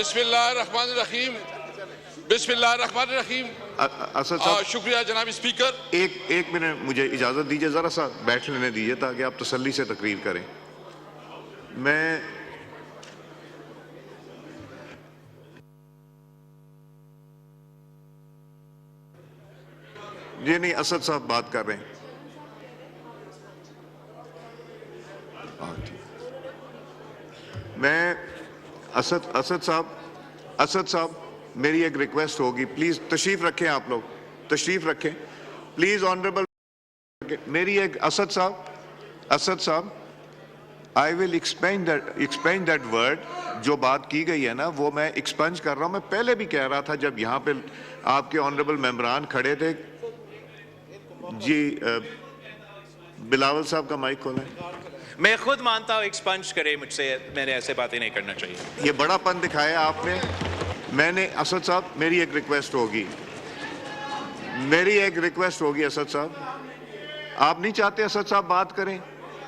بسم اللہ الرحمن الرحیم. بسم اللہ الرحمن الرحیم. اسد صاحب شکریہ جناب اسپیکر. ایک منٹ مجھے اجازت دیجیے، ذرا سا بیٹھ لینے دیجیے تاکہ آپ تسلی سے تقریر کریں. میں یہ نہیں، اسد صاحب بات کر رہے ہیں. میں اسد صاحب میری ایک ریکویسٹ ہوگی، پلیز تشریف رکھیں، آپ لوگ تشریف رکھیں پلیز. آنریبل میری ایک اسد صاحب I will expand that word. جو بات کی گئی ہے نا وہ میں ایکسپنج کر رہا ہوں. میں پہلے بھی کہہ رہا تھا جب یہاں پہ آپ کے آنریبل ممبران کھڑے تھے. جی بلاول صاحب کا مائک کھولا ہے. میں خود مانتا ہوں ایکسپنج کرے مجھ سے، میں نے ایسے باتیں نہیں کرنا چاہیے. یہ بڑا پن دکھایا آپ نے. میں نے اسد صاحب میری ایک ریکویسٹ ہوگی اسد صاحب. آپ نہیں چاہتے اسد صاحب بات کریں؟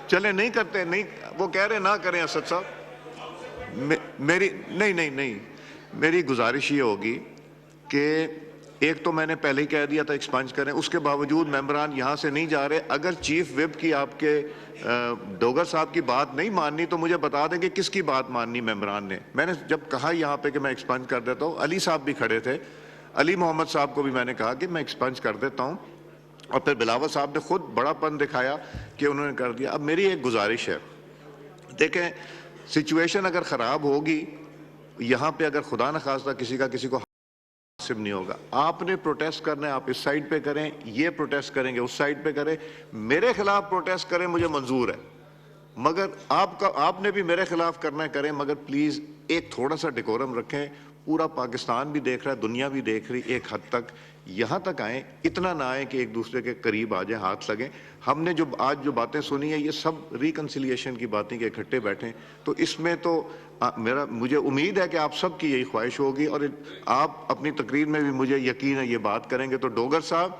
چلیں نہیں کرتے، نہیں وہ کہہ رہے نہ کریں اسد صاحب. میری گزارش یہ ہوگی کہ ایک تو میں نے پہلے ہی کہہ دیا تھا ایکسپنج کریں، اس کے باوجود ممبران یہاں سے نہیں جا رہے. اگر چیف وپ کی آپ کے ڈوگر صاحب کی بات نہیں ماننی تو مجھے بتا دیں کہ کس کی بات ماننی ممبران نے. میں نے جب کہا یہاں پہ کہ میں ایکسپنج کر دیتا ہوں، علی صاحب بھی کھڑے تھے، علی محمد صاحب کو بھی میں نے کہا کہ میں ایکسپنج کر دیتا ہوں، اور پھر بلاول صاحب نے خود بڑا پن دکھایا کہ انہوں نے کر دیا. اب میری ایک گزارش ہے، دیکھیں سچویشن اگر خراب ہوگی یہاں پہ، اگر خدا نخواستہ کسی کو حاصل نہیں ہوگا، آپ نے پروٹیسٹ کرنا ہے، آپ اس سائڈ پہ کریں، یہ پروٹیسٹ کریں گے اس سائڈ پہ کریں، میرے خلاف پروٹیسٹ کریں مجھے منظور ہے، مگر آپ نے بھی میرے خلاف کرنا ہے کریں، مگر پلیز ایک تھوڑا سا ڈیکورم رکھیں. پورا پاکستان بھی دیکھ رہا ہے، دنیا بھی دیکھ رہی، ایک حد تک یہاں تک آئیں، اتنا نہ آئیں کہ ایک دوسرے کے قریب آ جائیں، ہاتھ لگیں. ہم نے آج جو باتیں سنی ہیں یہ سب ریکنسیلیشن کی باتیں کہ اکٹھے بیٹھیں، تو اس میں تو مجھے امید ہے کہ آپ سب کی یہی خواہش ہوگی، اور آپ اپنی تقریر میں بھی مجھے یقین ہے یہ بات کریں گے. تو ڈوگر صاحب،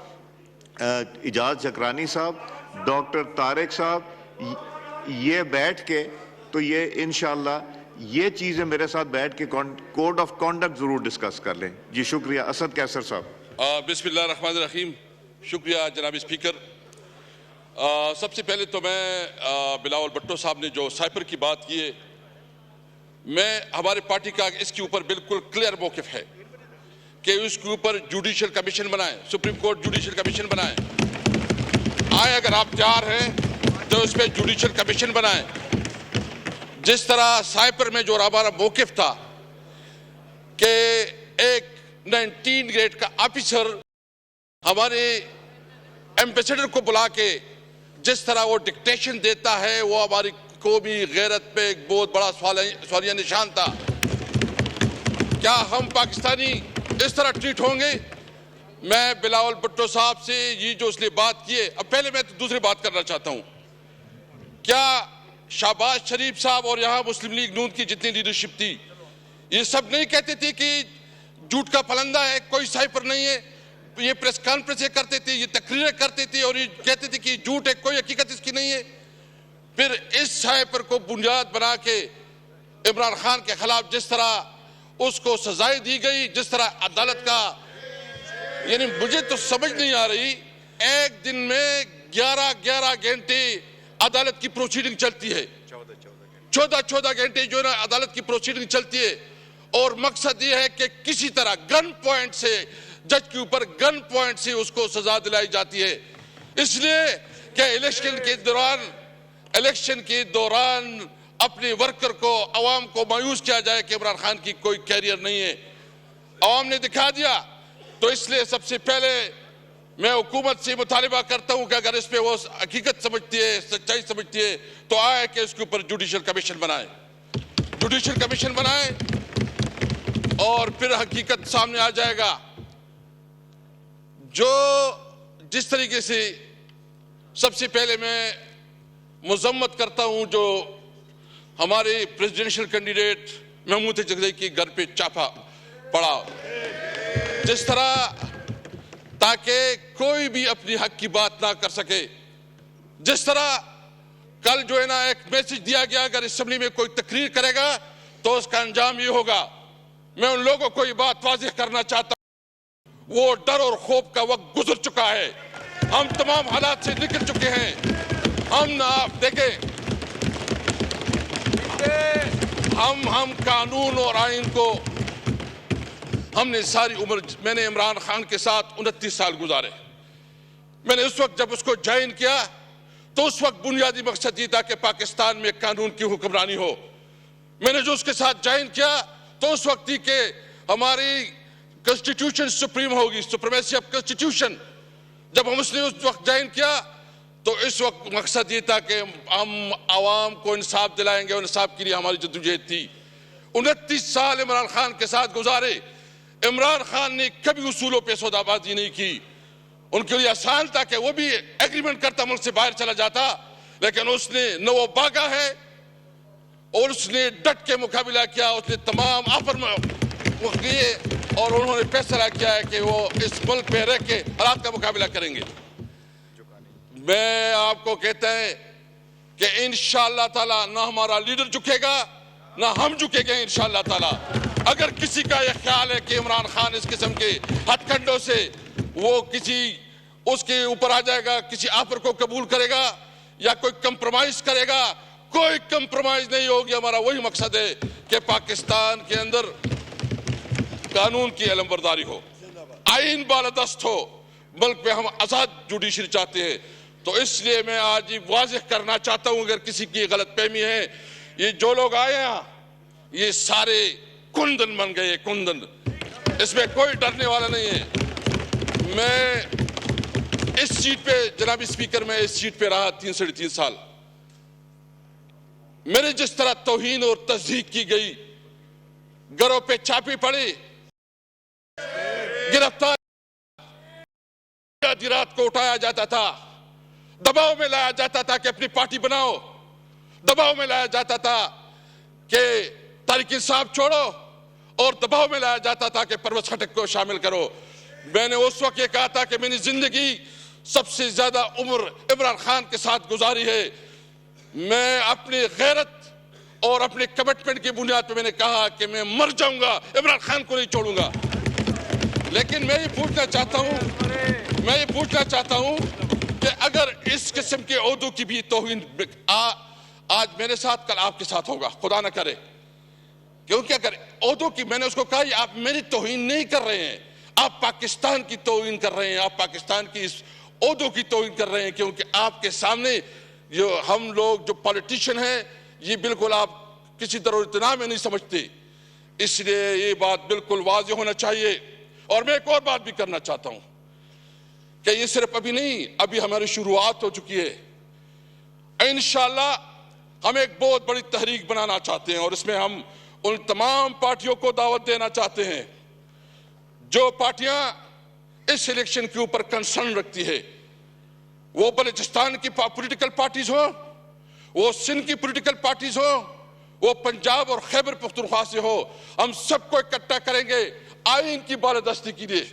اعجاز چکرانی صاحب، ڈاکٹر طارق صاحب، یہ بیٹھ کے تو یہ انشاءاللہ یہ چیزیں میرے ساتھ بیٹھ کے کوڈ آف کانڈکٹ ضرور ڈسکس کر لیں. جی شکریہ. اسد کیسر صاحب. بسم اللہ الرحمن الرحیم. شکریہ جناب اسپیکر. سب سے پہلے تو میں بلاول بھٹو صاحب نے جو سائپر کی بات کی ہے، میں ہمارے پارٹی کا اس کے اوپر بالکل کلیئر موقف ہے کہ اس کے اوپر جوڈیشل کمیشن بنائیں، سپریم کورٹ جوڈیشل کمیشن بنائیں. اگر آپ تیار ہیں تو اس پہ جوڈیشل کمیشن بنائیں. جس طرح سائپر میں جو ہمارا موقف تھا کہ ایک 19 گریڈ کا آفیسر ہمارے ایمبیسڈر کو بلا کے جس طرح وہ ڈکٹیشن دیتا ہے، وہ ہماری قومی غیرت پہ ایک بہت بڑا سوالیہ نشان تھا. کیا ہم پاکستانی اس طرح ٹریٹ ہوں گے؟ میں بلاول بھٹو صاحب سے یہ جو اس نے بات کی ہے، اب پہلے میں دوسری بات کرنا چاہتا ہوں. کیا شہباز شریف صاحب اور یہاں مسلم لیگ نون کی جتنی لیڈرشپ تھی، یہ سب نہیں کہتے تھے کہ جھوٹ کا پلندہ ہے، کوئی سائپر نہیں ہے؟ یہ پریس کانفرنسیں کرتے تھے، یہ تقریریں کرتے تھے، اور یہ کہتے تھے کہ جھوٹ ہے، کوئی حقیقت اس کی نہیں ہے. پھر اس سائپر کو بنیاد بنا کے عمران خان کے خلاف جس طرح اس کو سزائیں دی گئی، جس طرح عدالت کا، یعنی مجھے تو سمجھ نہیں آ رہی. ایک دن میں 11 گھنٹے عدالت کی پروسیڈنگ چلتی ہے، 14 گھنٹے جو ہے نا عدالت کی پروسیڈنگ چلتی ہے، اور مقصد یہ ہے کہ کسی طرح گن پوائنٹ سے جج کے اوپر گن پوائنٹ سے اس کو سزا دلائی جاتی ہے، اس لیے کہ الیکشن کے دوران اپنے ورکر کو، عوام کو مایوس کیا جائے کہ عمران خان کی کوئی کیریئر نہیں ہے. عوام نے دکھا دیا. تو اس لیے سب سے پہلے میں حکومت سے مطالبہ کرتا ہوں کہ اگر اس پہ وہ حقیقت سمجھتی ہے، سچائی سمجھتی ہے، تو آئے کہ اس کے اوپر جوڈیشل کمیشن بنائیں، اور پھر حقیقت سامنے آ جائے گا. جس طریقے سے سب سے پہلے میں مذمت کرتا ہوں جو ہمارے پریزیڈنشل کینڈیڈیٹ محمود چغدئی کے گھر پہ چھاپا پڑا، جس طرح تاکہ کوئی بھی اپنی حق کی بات نہ کر سکے. جس طرح کل جو ہے نا ایک میسج دیا گیا، اگر اسمبلی میں کوئی تقریر کرے گا تو اس کا انجام یہ ہوگا. میں ان لوگوں کو یہ بات واضح کرنا چاہتا ہوں، وہ ڈر اور خوف کا وقت گزر چکا ہے، ہم تمام حالات سے نکل چکے ہیں۔ ہم آپ دیکھیں، ہم قانون اور آئین کو ہم نے ساری عمر، میں نے عمران خان کے ساتھ 29 سال گزارے۔ میں نے اس وقت جب اس کو جوائن کیا تو اس وقت بنیادی مقصد یہ تھا کہ پاکستان میں قانون کی حکمرانی ہو۔ میں نے جو اس کے ساتھ جوائن کیا تو اس وقت تھی کہ ہماری کنسٹیٹیوشن سپریم ہوگی، سپریمیسی آف کنسٹیٹیوشن۔ جب ہم اس نے اس وقت جوائن کیا تو اس وقت مقصد یہ تھا کہ ہم عوام کو انصاف دلائیں گے، اور انصاف کے لیے ہماری جدوجہد تھی۔ 29 سال عمران خان کے ساتھ گزارے۔ عمران خان نے کبھی اصولوں پہ سودا بازی نہیں کی۔ ان کے لیے آسان تھا کہ وہ بھی ایگریمنٹ کرتا، ملک سے باہر چلا جاتا، لیکن اس نے نہ وہ بھاگا ہے اور اس نے ڈٹ کے مقابلہ کیا۔ اس نے تمام آفر کیے اور انہوں نے فیصلہ کیا ہے کہ وہ اس ملک میں رہ کے حالات کا مقابلہ کریں گے۔ میں آپ کو کہتا ہے کہ انشاءاللہ تعالی نہ ہمارا لیڈر جھکے گا نہ ہم جھکے گے انشاءاللہ تعالی۔ اگر کسی کا یہ خیال ہے کہ عمران خان اس قسم کے ہتھ کنڈوں سے وہ کسی اس کے اوپر آ جائے گا، کسی آفر کو قبول کرے گا یا کوئی کمپرومائز کرے گا، کوئی کمپرومائز نہیں ہوگی۔ ہمارا وہی مقصد ہے کہ پاکستان کے اندر قانون کی علم برداری ہو، آئین بالادست ہو، ملک میں ہم آزاد جوڈیشری چاہتے ہیں۔ تو اس لیے میں آج یہ واضح کرنا چاہتا ہوں، اگر کسی کی غلط فہمی ہے، یہ جو لوگ آئے ہیں یہ سارے کندن بن گئے، کندن، اس میں کوئی ڈرنے والا نہیں ہے۔ میں اس سیٹ پہ، جناب اسپیکر، میں اس سیٹ پہ رہا 3 ساڑھے 3 سال۔ میرے جس طرح توہین اور تضحیک کی گئی، گھروں پہ چھاپے پڑے، گرفتار آدھی رات کو اٹھایا جاتا تھا، دباؤ میں لایا جاتا تھا کہ اپنی پارٹی بناؤ، دباؤ میں لایا جاتا تھا کہ تحریک انصاف چھوڑو، اور دباؤ میں لایا جاتا تھا کہ پرویز خٹک کو شامل کرو۔ میں نے اس وقت یہ کہا تھا کہ میں نے زندگی سب سے زیادہ عمر عمران خان کے ساتھ گزاری ہے، میں اپنی غیرت اور اپنے کمٹمنٹ کی بنیاد پہ میں نے کہا کہ میں مر جاؤں گا، عمران خان کو نہیں چھوڑوں گا۔ لیکن میں یہ پوچھنا چاہتا ہوں کہ اگر اس قسم کے عہدوں کی بھی توہین آج میرے ساتھ، کل آپ کے ساتھ ہوگا، خدا نہ کرے، کیونکہ اگر عہدوں کی، میں نے اس کو کہا یہ آپ میری توہین نہیں کر رہے ہیں، آپ پاکستان کی توہین کر رہے ہیں، آپ پاکستان کی اس عہدوں کی توہین کر رہے ہیں، کیونکہ آپ کے سامنے جو ہم لوگ جو پالیٹیشین ہیں یہ بالکل آپ کسی طرح اتنا میں نہیں سمجھتے۔ اس لیے یہ بات بالکل واضح ہونا چاہیے۔ اور میں ایک اور بات بھی کرنا چاہتا ہوں کہ یہ صرف ابھی نہیں، ابھی ہماری شروعات ہو چکی ہے۔ انشاءاللہ ہم ایک بہت بڑی تحریک بنانا چاہتے ہیں، اور اس میں ہم ان تمام پارٹیوں کو دعوت دینا چاہتے ہیں جو پارٹیاں اس الیکشن کے اوپر کنسرن رکھتی ہے، وہ بلوچستان کی پولیٹیکل پارٹیز ہوں، وہ سندھ کی پولیٹیکل پارٹیز ہوں، وہ پنجاب اور خیبر پختونخوا سے ہو، ہم سب کو اکٹھا کریں گے آئین کی بالادستی کے لیے،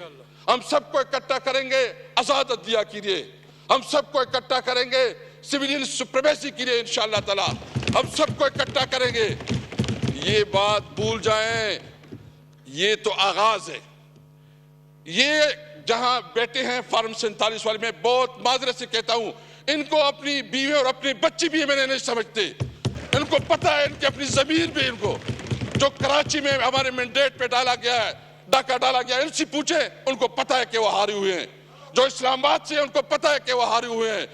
ہم سب کو اکٹھا کریں گے آزاد عدلیہ کے لیے، ہم سب کو اکٹھا کریں گے سویلین سپریمیسی کے لیے انشاءاللہ تعالی، ہم سب کو اکٹھا کریں گے۔ یہ بات بھول جائیں، یہ تو آغاز ہے۔ یہ جہاں بیٹے ہیں فارم 47 والے، میں بہت معذرت سے کہتا ہوں، ان کو اپنی بیوی اور اپنے بچے بھی میں نہیں سمجھتے، ان کو پتہ ہے، ان کی اپنی ضمیر بھی، ان کو جو کراچی میں ہمارے مینڈیٹ پہ ڈالا گیا ہے، ڈاکہ ڈالا گیا ہے، ان سے پوچھیں، ان کو پتہ ہے کہ وہ ہارے ہوئے ہیں۔ جو اسلام آباد سے ہیں ان کو پتہ ہے کہ وہ ہارے ہوئے ہیں،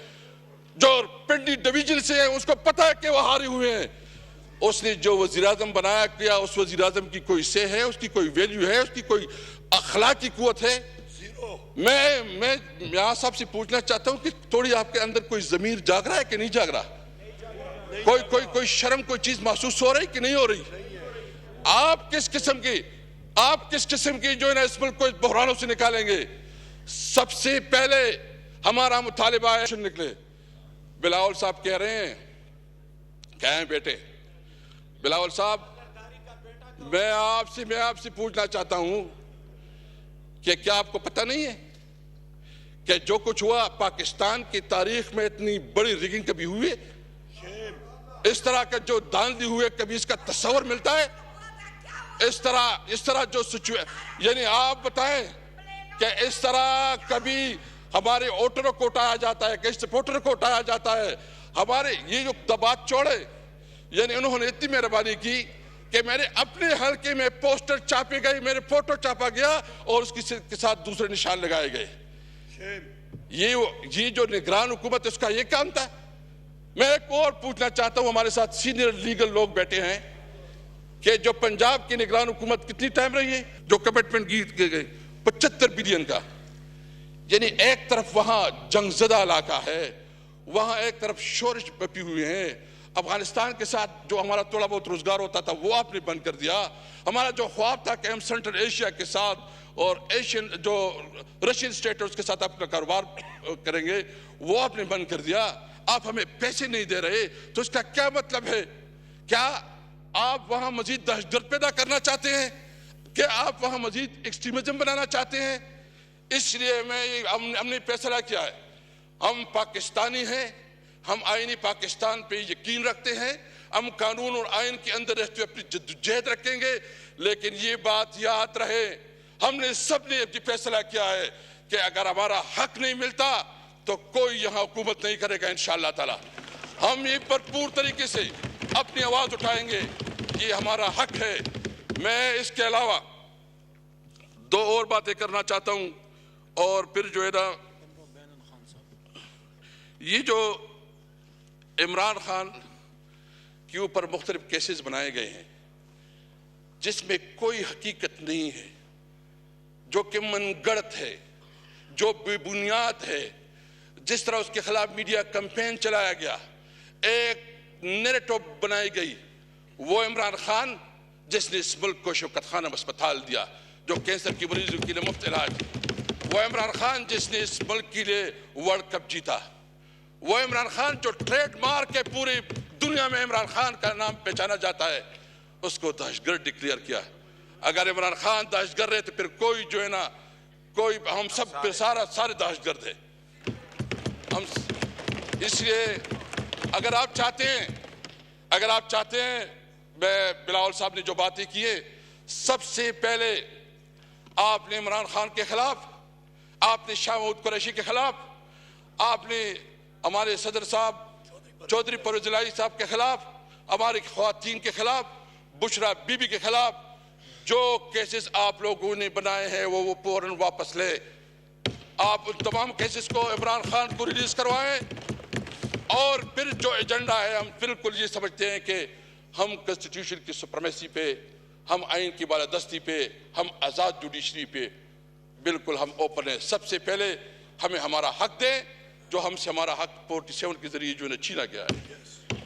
جو پنڈی ڈویژن سے ہیں اس کو پتہ ہے کہ وہ ہارے ہوئے ہیں۔ اس نے جو وزیراعظم بنایا کیا، اس وزیراعظم کی کوئی سے ہے، اس کی کوئی ویلیو ہے، اس کی کوئی اخلاقی قوت ہے؟ میں یہاں صاحب سے پوچھنا چاہتا ہوں کہ تھوڑی آپ کے اندر کوئی ضمیر جاگ رہا ہے کہ نہیں جاگ رہا؟ کوئی شرم، کوئی چیز محسوس ہو رہی کہ نہیں ہو رہی؟ آپ کس قسم کی جو ہے نا اس ملک کو اس بحرانوں سے نکالیں گے؟ سب سے پہلے ہمارا مطالبہ ہے نکلے۔ بلاول صاحب کہہ رہے ہیں، کہیں بیٹے بلاول صاحب، میں آپ سے پوچھنا چاہتا ہوں کہ کیا آپ کو پتہ نہیں ہے کہ جو کچھ ہوا پاکستان کی تاریخ میں اتنی بڑی ریگنگ کبھی ہوئی ہے؟ اس طرح کا جو داندلی ہوئے کبھی اس کا تصور ملتا ہے؟ اس طرح جو یعنی آپ بتائیں کہ اس طرح کبھی ہمارے ووٹروں کو اٹھایا جاتا ہے کہ سپورٹر کو اٹھایا جاتا ہے. ہمارے یہ جو دبات چوڑے یعنی انہوں نے اتنی مہربانی کی کہ میرے اپنے حلقے میں پوسٹر چھاپے گئے, میرے فوٹو چھاپا گیا اور اس کے ساتھ دوسرے نشان لگائے گئے. یہ جو نگران حکومت ہے اس کا یہ کام تھا. میں ایک اور پوچھنا چاہتا ہوں, ہمارے ساتھ سینئر لیگل لوگ بیٹھے ہیں, کہ جو پنجاب کی نگران حکومت کتنی ٹائم رہی ہے, جو کمٹمنٹ کی گئی 75 بلین کا, یعنی ایک طرف وہاں جنگ زدہ علاقہ ہے, وہاں ایک طرف شورش بپی ہوئے ہیں. افغانستان کے ساتھ جو ہمارا تھوڑا بہت روزگار ہوتا تھا وہ آپ نے بند کر دیا. ہمارا جو خواب تھا کہ ہم سینٹرل ایشیا کے ساتھ اور ایشین جو رشین اسٹیٹس کے ساتھ اپنا کاروبار کریں گے وہ آپ نے بند کر دیا. آپ ہمیں پیسے نہیں دے رہے, تو اس کا کیا مطلب ہے؟ کیا آپ وہاں مزید دہشت گرد پیدا کرنا چاہتے ہیں؟ کہ آپ وہاں مزید ایکسٹریمزم بنانا چاہتے ہیں؟ اس لیے ہم نے فیصلہ کیا ہے, ہم پاکستانی ہیں, ہم آئینی پاکستان پہ یقین رکھتے ہیں, ہم قانون اور آئین کے اندر رہتے ہوئے اپنی جدوجہد رکھیں گے. لیکن یہ بات یاد رہے, ہم نے سب نے یہ فیصلہ کیا ہے کہ اگر ہمارا حق نہیں ملتا تو کوئی یہاں حکومت نہیں کرے گا انشاءاللہ تعالی. ہم یہ بھرپور طریقے سے اپنی آواز اٹھائیں گے, یہ ہمارا حق ہے. میں اس کے علاوہ 2 اور باتیں کرنا چاہتا ہوں, اور پھر جو ہے نا یہ جو عمران خان کے اوپر مختلف کیسز بنائے گئے ہیں جس میں کوئی حقیقت نہیں ہے, جو کہ من گڑت ہے, جو بے بنیاد ہے, جس طرح اس کے خلاف میڈیا کمپین چلایا گیا, ایک نیریٹو بنائی گئی. وہ عمران خان جس نے اس ملک کو شوکت خانم اسپتال دیا جو کینسر کی مریضوں کے لیے مفت علاج, وہ عمران خان جس نے اس ملک کے لیے ورلڈ کپ جیتا, وہ عمران خان جو ٹریڈ مارک ہے پوری دنیا میں عمران خان کا نام پہچانا جاتا ہے, اس کو دہشت گرد ڈکلیئر کیا. اگر عمران خان دہشت گرد ہے تو پھر کوئی جو ہے نا کوئی ہم سب پھر سارے دہشت گرد ہیں. ہم اس لیے اگر آپ چاہتے ہیں میں بلاول صاحب نے جو باتیں کی ہیں, سب سے پہلے آپ نے عمران خان کے خلاف, آپ نے شاہ محمود قریشی کے خلاف, آپ نے ہمارے صدر صاحب چودھری پرویز الہی صاحب کے خلاف, ہماری خواتین کے خلاف, بشرا بی بی کے خلاف جو کیسز آپ لوگوں نے بنائے ہیں وہ فوراً واپس لے. آپ ان تمام کیسز کو عمران خان کو ریلیز کروائیں. اور پھر جو ایجنڈا ہے, ہم بالکل یہ سمجھتے ہیں کہ ہم کنسٹیٹیوشن کی سپریمیسی پہ, ہم آئین کی بالادستی پہ, ہم آزاد جوڈیشری پہ بالکل ہم اوپن ہیں. سب سے پہلے ہمیں ہمارا حق دیں جو ہم سے ہمارا حق 47 کے ذریعے جو ہے چھینا گیا ہے.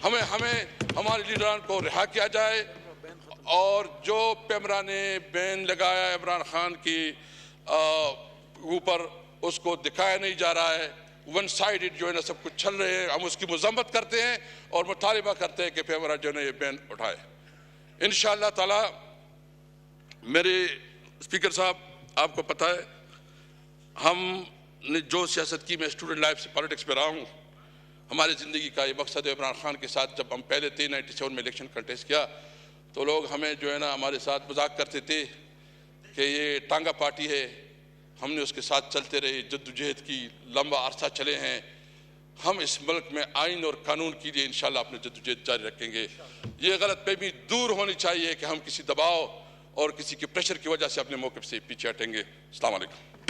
ہمیں ہمارے لیڈران کو رہا کیا جائے, اور جو پیمرا نے بین لگایا عمران خان کی اوپر اس کو دکھایا نہیں جا رہا ہے. ون سائیڈڈ جو ہے نا سب کچھ چل رہے ہیں. ہم اس کی مذمت کرتے ہیں اور مطالبہ کرتے ہیں کہ پیمرا جو ہے یہ بین اٹھائے. انشاءاللہ تعالی میرے اسپیکر صاحب آپ کو پتہ ہے ہم نے جو سیاست کی, میں اسٹوڈنٹ لائف سے پالیٹکس میں رہا ہوں, ہماری زندگی کا یہ مقصد ہے. عمران خان کے ساتھ جب ہم پہلے 97 میں الیکشن کنٹیسٹ کیا تو لوگ ہمیں جو ہے نا ہمارے ساتھ مذاق کرتے تھے کہ یہ ٹانگا پارٹی ہے. ہم نے اس کے ساتھ چلتے رہے, جدوجہد کی, لمبا عرصہ چلے ہیں. ہم اس ملک میں آئین اور قانون کے لیے انشاءاللہ اپنے جدوجہد جاری رکھیں گے. یہ غلط فہمی دور ہونی چاہیے کہ ہم کسی دباؤ اور کسی کے پریشر کی وجہ سے اپنے موقف سے پیچھے ہٹیں گے. السلام علیکم.